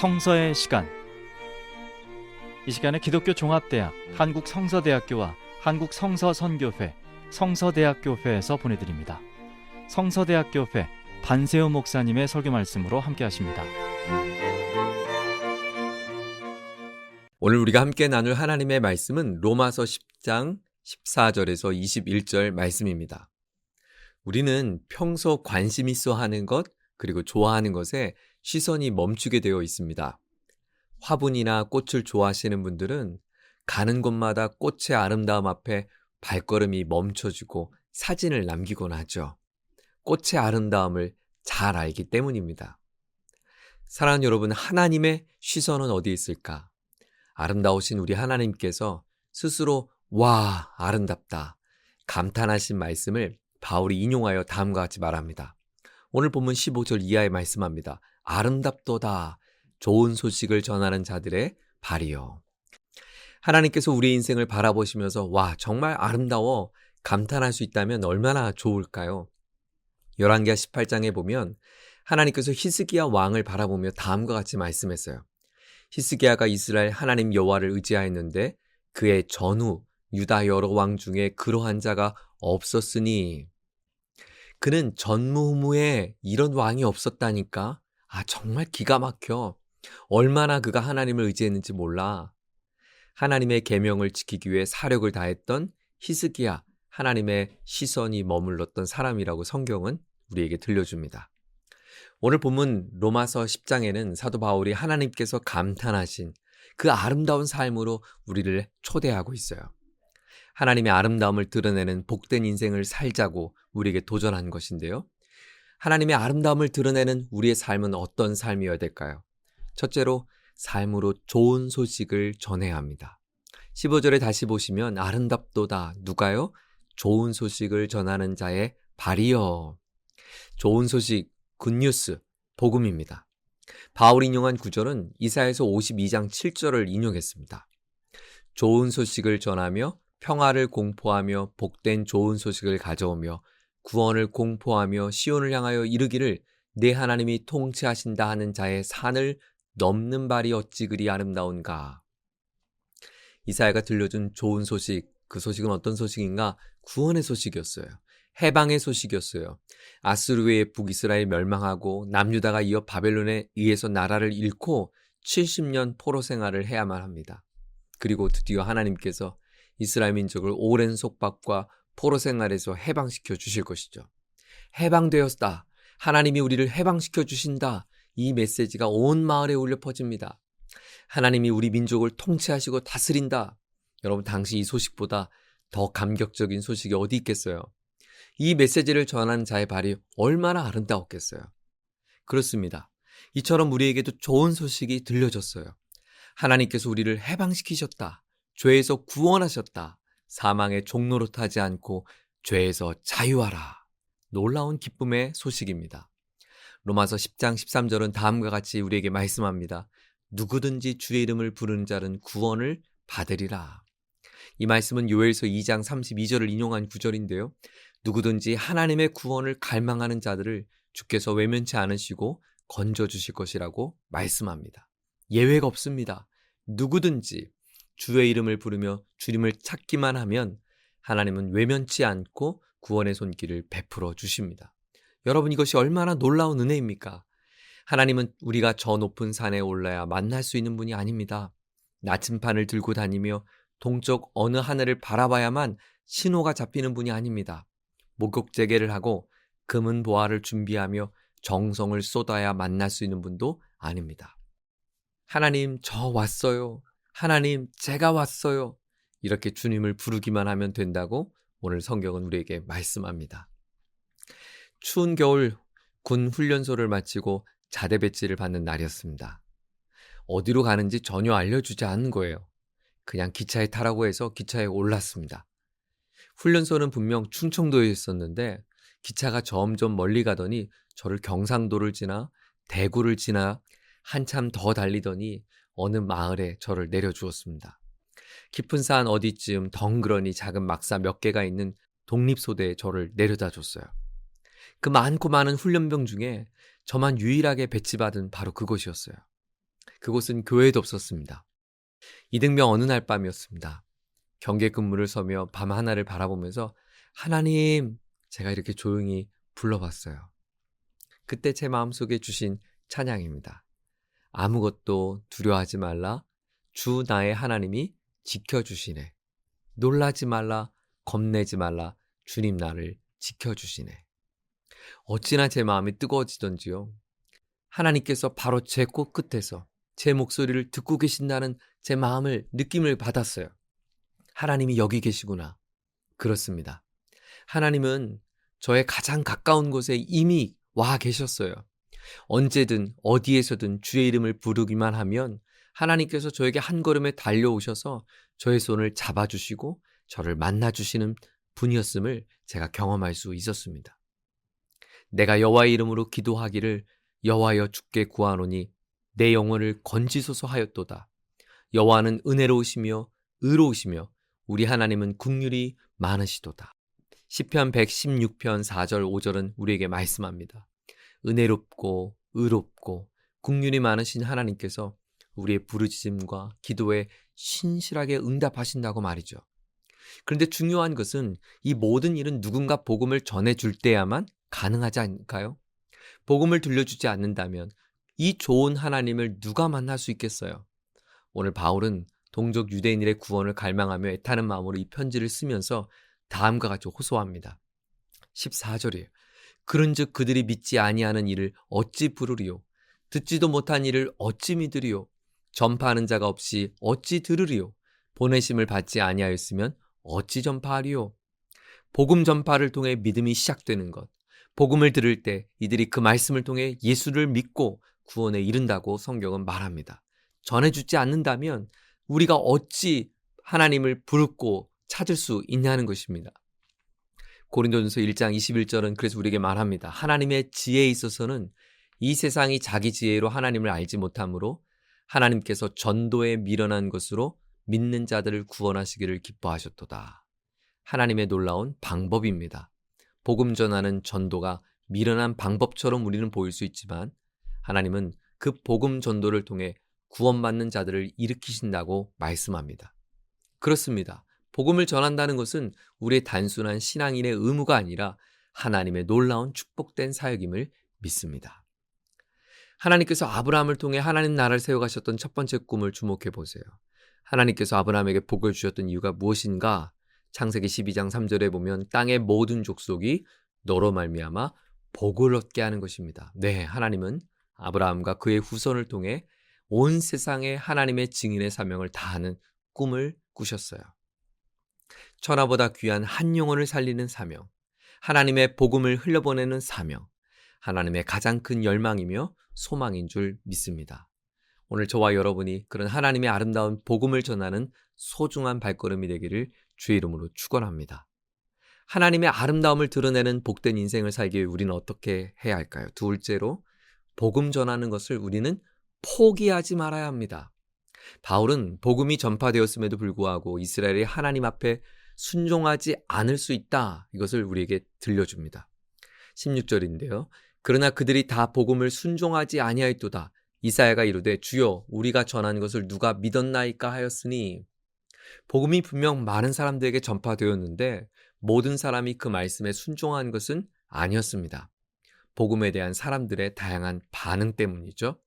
성서의 시간. 이 시간에 기독교 종합대학 한국성서대학교와 한국성서선교회 성서대학교회에서 보내드립니다. 성서대학교회 반세우 목사님의 설교 말씀으로 함께 하십니다. 오늘 우리가 함께 나눌 하나님의 말씀은 로마서 10장 14절에서 21절 말씀입니다. 우리는 평소 관심 있어 하는 것 그리고 좋아하는 것에 시선이 멈추게 되어 있습니다. 화분이나 꽃을 좋아하시는 분들은 가는 곳마다 꽃의 아름다움 앞에 발걸음이 멈춰지고 사진을 남기곤 하죠. 꽃의 아름다움을 잘 알기 때문입니다. 사랑하는 여러분, 하나님의 시선은 어디에 있을까? 아름다우신 우리 하나님께서 스스로 와, 아름답다 감탄하신 말씀을 바울이 인용하여 다음과 같이 말합니다. 오늘 본문 15절 이하에 말씀합니다. 아름답도다, 좋은 소식을 전하는 자들의 발이요. 하나님께서 우리의 인생을 바라보시면서 와, 정말 아름다워 감탄할 수 있다면 얼마나 좋을까요? 열왕기하 18장에 보면 하나님께서 히스기야 왕을 바라보며 다음과 같이 말씀했어요. 히스기야가 이스라엘 하나님 여호와를 의지하였는데 그의 전후 유다 여러 왕 중에 그러한 자가 없었으니, 그는 전무후무에 이런 왕이 없었다니까. 정말 기가 막혀. 얼마나 그가 하나님을 의지했는지 몰라. 하나님의 계명을 지키기 위해 사력을 다했던 히스기야, 하나님의 시선이 머물렀던 사람이라고 성경은 우리에게 들려줍니다. 오늘 본문 로마서 10장에는 사도 바울이 하나님께서 감탄하신 그 아름다운 삶으로 우리를 초대하고 있어요. 하나님의 아름다움을 드러내는 복된 인생을 살자고 우리에게 도전한 것인데요. 하나님의 아름다움을 드러내는 우리의 삶은 어떤 삶이어야 될까요? 첫째로 삶으로 좋은 소식을 전해야 합니다. 15절에 다시 보시면 아름답도다, 누가요? 좋은 소식을 전하는 자의 발이요. 좋은 소식, 굿뉴스, 복음입니다. 바울이 인용한 구절은 이사야서 52장 7절을 인용했습니다. 좋은 소식을 전하며 평화를 공포하며 복된 좋은 소식을 가져오며 구원을 공포하며 시온을 향하여 이르기를 내 하나님이 통치하신다 하는 자의 산을 넘는 발이 어찌 그리 아름다운가. 이사야가 들려준 좋은 소식, 그 소식은 어떤 소식인가? 구원의 소식이었어요. 해방의 소식이었어요. 아스루의 북이스라엘 멸망하고 남유다가 이어 바벨론에 의해서 나라를 잃고 70년 포로 생활을 해야만 합니다. 그리고 드디어 하나님께서 이스라엘 민족을 오랜 속박과 포로 생활에서 해방시켜 주실 것이죠. 해방되었다. 하나님이 우리를 해방시켜 주신다. 이 메시지가 온 마을에 울려 퍼집니다. 하나님이 우리 민족을 통치하시고 다스린다. 여러분, 당시 이 소식보다 더 감격적인 소식이 어디 있겠어요? 이 메시지를 전하는 자의 발이 얼마나 아름다웠겠어요? 그렇습니다. 이처럼 우리에게도 좋은 소식이 들려졌어요. 하나님께서 우리를 해방시키셨다. 죄에서 구원하셨다. 사망의 종로로 타지 않고 죄에서 자유하라. 놀라운 기쁨의 소식입니다. 로마서 10장 13절은 다음과 같이 우리에게 말씀합니다. 누구든지 주의 이름을 부르는 자는 구원을 받으리라. 이 말씀은 요엘서 2장 32절을 인용한 구절인데요. 누구든지 하나님의 구원을 갈망하는 자들을 주께서 외면치 않으시고 건져주실 것이라고 말씀합니다. 예외가 없습니다. 누구든지 주의 이름을 부르며 주님을 찾기만 하면 하나님은 외면치 않고 구원의 손길을 베풀어 주십니다. 여러분, 이것이 얼마나 놀라운 은혜입니까? 하나님은 우리가 저 높은 산에 올라야 만날 수 있는 분이 아닙니다. 나침판을 들고 다니며 동쪽 어느 하늘을 바라봐야만 신호가 잡히는 분이 아닙니다. 목욕제계를 하고 금은 보화를 준비하며 정성을 쏟아야 만날 수 있는 분도 아닙니다. 하나님, 저 왔어요. 하나님, 제가 왔어요. 이렇게 주님을 부르기만 하면 된다고 오늘 성경은 우리에게 말씀합니다. 추운 겨울 군 훈련소를 마치고 자대 배치를 받는 날이었습니다. 어디로 가는지 전혀 알려주지 않은 거예요. 그냥 기차에 타라고 해서 기차에 올랐습니다. 훈련소는 분명 충청도에 있었는데 기차가 점점 멀리 가더니 저를 경상도를 지나 대구를 지나 한참 더 달리더니 어느 마을에 저를 내려주었습니다. 깊은 산 어디쯤 덩그러니 작은 막사 몇 개가 있는 독립소대에 저를 내려다 줬어요. 그 많고 많은 훈련병 중에 저만 유일하게 배치받은 바로 그곳이었어요. 그곳은 교회도 없었습니다. 이등병 어느 날 밤이었습니다. 경계 근무를 서며 밤 하나를 바라보면서 하나님, 제가 이렇게 조용히 불러봤어요. 그때 제 마음속에 주신 찬양입니다. 아무것도 두려워하지 말라. 주 나의 하나님이 지켜주시네. 놀라지 말라. 겁내지 말라. 주님 나를 지켜주시네. 어찌나 제 마음이 뜨거워지던지요. 하나님께서 바로 제 코끝에서 제 목소리를 듣고 계신다는 제 마음을 느낌을 받았어요. 하나님이 여기 계시구나. 그렇습니다. 하나님은 저의 가장 가까운 곳에 이미 와 계셨어요. 언제든 어디에서든 주의 이름을 부르기만 하면 하나님께서 저에게 한 걸음에 달려오셔서 저의 손을 잡아주시고 저를 만나주시는 분이었음을 제가 경험할 수 있었습니다. 내가 여호와의 이름으로 기도하기를 여호와여 주께 구하노니 내 영혼을 건지소서 하였도다. 여호와는 은혜로우시며 의로우시며 우리 하나님은 긍휼이 많으시도다. 시편 116편 4절 5절은 우리에게 말씀합니다. 은혜롭고 의롭고 긍휼이 많으신 하나님께서 우리의 부르짖음과 기도에 신실하게 응답하신다고 말이죠. 그런데 중요한 것은 이 모든 일은 누군가 복음을 전해줄 때야만 가능하지 않을까요? 복음을 들려주지 않는다면 이 좋은 하나님을 누가 만날 수 있겠어요? 오늘 바울은 동족 유대인들의 구원을 갈망하며 애타는 마음으로 이 편지를 쓰면서 다음과 같이 호소합니다. 14절이에요. 그런즉 그들이 믿지 아니하는 일을 어찌 부르리요? 듣지도 못한 일을 어찌 믿으리요? 전파하는 자가 없이 어찌 들으리요? 보내심을 받지 아니하였으면 어찌 전파하리요? 복음 전파를 통해 믿음이 시작되는 것. 복음을 들을 때 이들이 그 말씀을 통해 예수를 믿고 구원에 이른다고 성경은 말합니다. 전해주지 않는다면 우리가 어찌 하나님을 부르고 찾을 수 있냐는 것입니다. 고린도전서 1장 21절은 그래서 우리에게 말합니다. 하나님의 지혜에 있어서는 이 세상이 자기 지혜로 하나님을 알지 못하므로 하나님께서 전도에 미련한 것으로 믿는 자들을 구원하시기를 기뻐하셨도다. 하나님의 놀라운 방법입니다. 복음 전하는 전도가 미련한 방법처럼 우리는 보일 수 있지만 하나님은 그 복음 전도를 통해 구원받는 자들을 일으키신다고 말씀합니다. 그렇습니다. 복음을 전한다는 것은 우리의 단순한 신앙인의 의무가 아니라 하나님의 놀라운 축복된 사역임을 믿습니다. 하나님께서 아브라함을 통해 하나님 나라를 세워가셨던 첫 번째 꿈을 주목해 보세요. 하나님께서 아브라함에게 복을 주셨던 이유가 무엇인가? 창세기 12장 3절에 보면 땅의 모든 족속이 너로 말미암아 복을 얻게 하는 것입니다. 네, 하나님은 아브라함과 그의 후손을 통해 온 세상에 하나님의 증인의 사명을 다하는 꿈을 꾸셨어요. 천하보다 귀한 한 영혼을 살리는 사명, 하나님의 복음을 흘려보내는 사명, 하나님의 가장 큰 열망이며 소망인 줄 믿습니다. 오늘 저와 여러분이 그런 하나님의 아름다운 복음을 전하는 소중한 발걸음이 되기를 주의 이름으로 축원합니다. 하나님의 아름다움을 드러내는 복된 인생을 살기 위해 우리는 어떻게 해야 할까요? 둘째로 복음 전하는 것을 우리는 포기하지 말아야 합니다. 바울은 복음이 전파되었음에도 불구하고 이스라엘이 하나님 앞에 순종하지 않을 수 있다. 이것을 우리에게 들려줍니다. 16절인데요. 그러나 그들이 다 복음을 순종하지 아니하였도다. 이사야가 이르되 주여 우리가 전한 것을 누가 믿었나이까 하였으니 복음이 분명 많은 사람들에게 전파되었는데 모든 사람이 그 말씀에 순종한 것은 아니었습니다. 복음에 대한 사람들의 다양한 반응 때문이죠.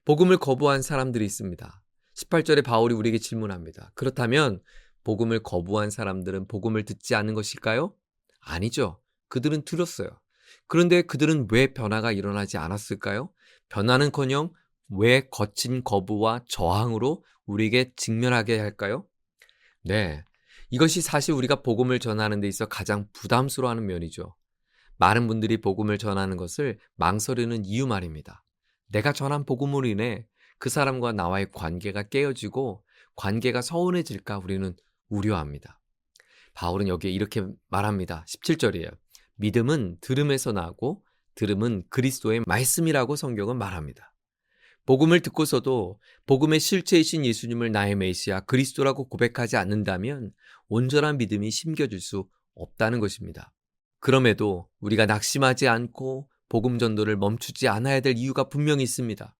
복음을 거부한 사람들이 있습니다. 18절에 바울이 우리에게 질문합니다. 그렇다면 복음을 거부한 사람들은 복음을 듣지 않는 것일까요? 아니죠. 그들은 들었어요. 그런데 그들은 왜 변화가 일어나지 않았을까요? 변화는커녕 왜 거친 거부와 저항으로 우리에게 직면하게 할까요? 네, 이것이 사실 우리가 복음을 전하는 데 있어 가장 부담스러워하는 면이죠. 많은 분들이 복음을 전하는 것을 망설이는 이유 말입니다. 내가 전한 복음으로 인해 그 사람과 나와의 관계가 깨어지고 관계가 서운해질까 우리는 우려합니다. 바울은 여기에 이렇게 말합니다. 17절이에요. 믿음은 들음에서 나고 들음은 그리스도의 말씀이라고 성경은 말합니다. 복음을 듣고서도 복음의 실체이신 예수님을 나의 메시아 그리스도라고 고백하지 않는다면 온전한 믿음이 심겨질 수 없다는 것입니다. 그럼에도 우리가 낙심하지 않고 복음 전도를 멈추지 않아야 될 이유가 분명히 있습니다.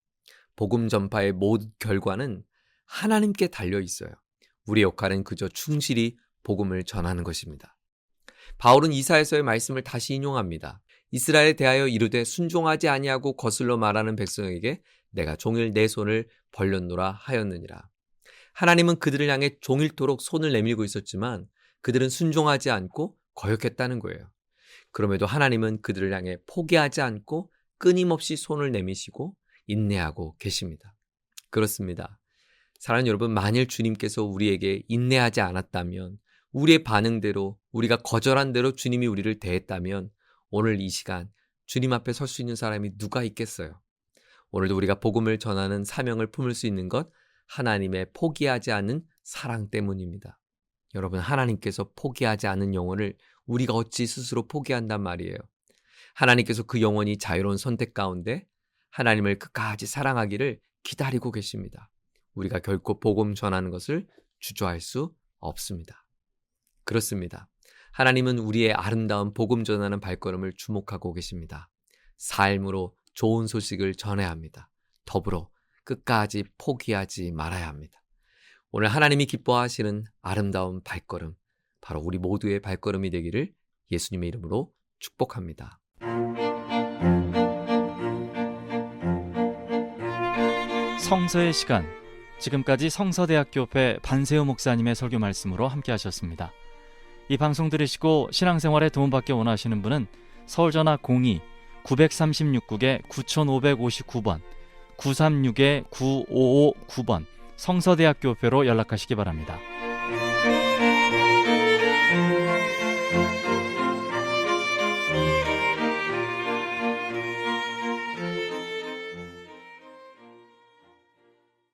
복음 전파의 모든 결과는 하나님께 달려 있어요. 우리의 역할은 그저 충실히 복음을 전하는 것입니다. 바울은 이사야서의 말씀을 다시 인용합니다. 이스라엘에 대하여 이르되 순종하지 아니하고 거슬러 말하는 백성에게 내가 종일 내 손을 벌렸노라 하였느니라. 하나님은 그들을 향해 종일토록 손을 내밀고 있었지만 그들은 순종하지 않고 거역했다는 거예요. 그럼에도 하나님은 그들을 향해 포기하지 않고 끊임없이 손을 내미시고 인내하고 계십니다. 그렇습니다. 사랑하는 여러분, 만일 주님께서 우리에게 인내하지 않았다면, 우리의 반응대로, 우리가 거절한 대로 주님이 우리를 대했다면 오늘 이 시간 주님 앞에 설 수 있는 사람이 누가 있겠어요? 오늘도 우리가 복음을 전하는 사명을 품을 수 있는 것, 하나님의 포기하지 않는 사랑 때문입니다. 여러분, 하나님께서 포기하지 않은 영혼을 우리가 어찌 스스로 포기한단 말이에요. 하나님께서 그 영혼이 자유로운 선택 가운데 하나님을 끝까지 사랑하기를 기다리고 계십니다. 우리가 결코 복음 전하는 것을 주저할 수 없습니다. 그렇습니다. 하나님은 우리의 아름다운 복음 전하는 발걸음을 주목하고 계십니다. 삶으로 좋은 소식을 전해야 합니다. 더불어 끝까지 포기하지 말아야 합니다. 오늘 하나님이 기뻐하시는 아름다운 발걸음, 바로 우리 모두의 발걸음이 되기를 예수님의 이름으로 축복합니다. 성서의 시간, 지금까지 성서대학교회 반세우 목사님의 설교 말씀으로 함께 하셨습니다. 이 방송 들으시고 신앙생활에 도움받기 원하시는 분은 서울전화 02-936국에 9559번 936-9559번 성서대학교회로 연락하시기 바랍니다.